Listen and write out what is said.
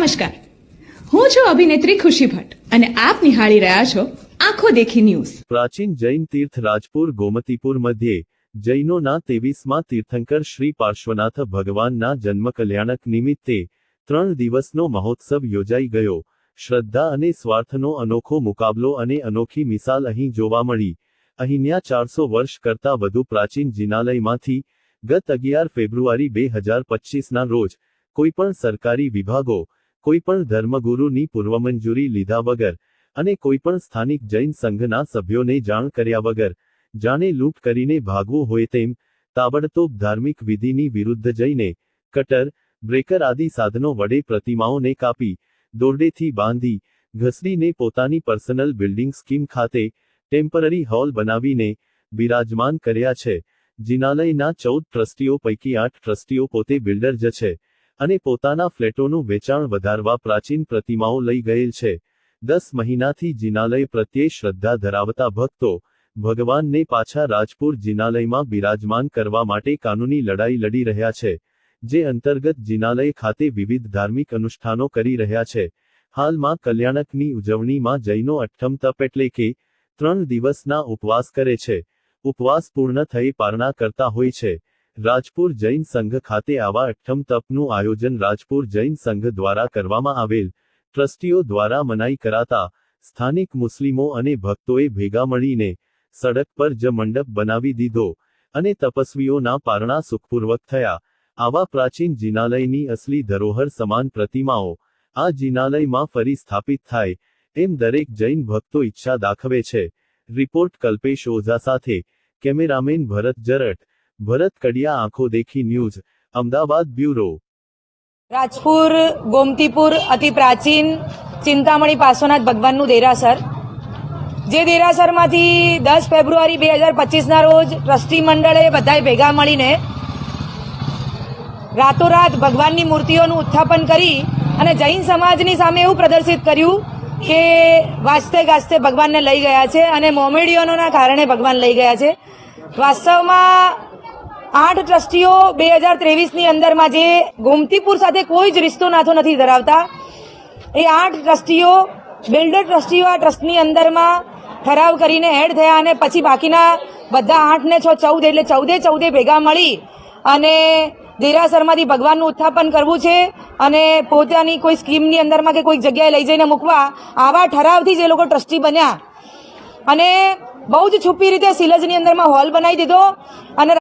નમસ્કાર, હું છું અભિનેત્રી ખુશી ભટ્ટ અને આપ નિહાળી રહ્યા છો આંખો દેખી ન્યૂઝ। પ્રાચીન જૈન તીર્થ રાજપુર ગોમતીપુર મધ્યે જૈનોના 23મા તીર્થંકર શ્રી પાર્શ્વનાથ ભગવાનના જન્મ કલ્યાણક નિમિત્તે 3 દિવસનો મહોત્સવ યોજાઈ ગયો। શ્રદ્ધા અને સ્વાર્થનો અનોખો મુકાબલો અને અનોખી મિસાલ અહીં જોવા મળી। અહીંના 400 વર્ષ કરતાં વધુ પ્રાચીન જિનાલયમાંથી ગત 11 ફેબ્રુઆરી 2025ના રોજ કોઈપણ સરકારી વિભાગો, કોઈપણ ધર્મગુરુની પૂર્વમંજૂરી લીધા વગર અને કોઈપણ સ્થાનિક જૈન સંઘના સભ્યોને જાણ કર્યા વગર જાણે લૂંટ કરીને ભાગવું હોય તેમ તાબડતોબ ધાર્મિક વિધિની વિરુદ્ધ જઈને કટર, બ્રેકર આદિ સાધનો વડે પ્રતિમાઓને કાપી, દોરડેથી બાંધી, ઘસડીને પોતાની પર્સનલ બિલ્ડિંગ સ્કીમ ખાતે ટેમ્પરરી હોલ બનાવીને બિરાજમાન કર્યા છે। જિનાલયના 14 ટ્રસ્ટીઓ પૈકી 8 ટ્રસ્ટીઓ પોતે બિલ્ડર જ છે અને પોતાના ફ્લેટોનું વેચાણ વધારવા પ્રાચીન પ્રતિમાઓ લઈ ગયેલ છે। 10 મહિનાથી જિનાલય પ્રત્યે શ્રદ્ધા ધરાવતા ભક્તો ભગવાનને પાછા રાજપુર જિનાલયમાં બિરાજમાન કરવા માટે કાનૂની લડાઈ લડી રહ્યા છે, જે અંતર્ગત જિનાલય ખાતે વિવિધ ધાર્મિક અનુષ્ઠાનો કરી રહ્યા છે। હાલમાં કલ્યાણકની ઉજવણીમાં જૈનો અઠ્ઠમ તપ એટલે કે 3 દિવસના ઉપવાસ કરે છે। ઉપવાસ પૂર્ણ થઈ પારણા કરતા હોય છે। રાજપુર જૈન સંઘ ખાતે આવા અઠ્ઠમ તપનું આયોજન રાજપુર જૈન સંઘ દ્વારા કરવામાં આવેલ ટ્રસ્ટીઓ દ્વારા મનાઈ કરાતા સ્થાનિક મુસ્લિમો અને ભક્તોએ ભેગા મળીને સડક પર જ મંડપ બનાવી દીધો અને તપસ્વીઓના પારણા સુખપૂર્વક થયા। આવા પ્રાચીન જિનાલયની અસલી ધરોહર સમાન પ્રતિમાઓ આ જિનાલયમાં ફરી સ્થાપિત થાય એમ દરેક જૈન ભક્તો ઈચ્છા દાખવે છે। રિપોર્ટ કલ્પેશ ઓઝા સાથે કેમેરામેન ભરત જરટ, ભરત કડિયા, આંખો દેખી ન્યૂઝ, અમદાવાદ બ્યુરો। રાજપુર ગોમતીપુર અતિ પ્રાચીન ચિંતામણી પાર્શ્વનાથ ભગવાનનું દેરાસર, જે દેરાસરમાંથી 10 ફેબ્રુઆરી 2025ના રોજ ટ્રસ્ટી મંડળે બધાએ ભેગા મળીને રાતોરાત ભગવાનની મૂર્તિઓનું ઉત્થાપન કરી અને જૈન સમાજની સામે એવું પ્રદર્શિત કર્યું કે વાજતે ગાજતે ભગવાનને લઈ ગયા છે અને મોમેડીઓના કારણે ભગવાન લઈ ગયા છે। વાસ્તવમાં 8 ટ્રસ્ટીઓ 2023ની અંદરમાં જે ગોમતીપુર સાથે કોઈ જ રિશ્તો નાતો નથી ધરાવતા, એ 8 ટ્રસ્ટીઓ બિલ્ડર ટ્રસ્ટીઓ આ ટ્રસ્ટની અંદરમાં ઠરાવ કરીને એડ થયા અને પછી બાકીના બધા 8 ને 6 14 એટલે 14 ભેગા મળી અને દેરાસરમાંથી ભગવાનનું ઉત્થાપન કરવું છે અને પોતાની કોઈ સ્કીમની અંદરમાં કે કોઈ જગ્યાએ લઈ જઈને મૂકવા, આવા ઠરાવથી જે લોકો ટ્રસ્ટી બન્યા અને બહુ જ છુપી રીતે સિલજની અંદરમાં હોલ બનાવી દીધો અને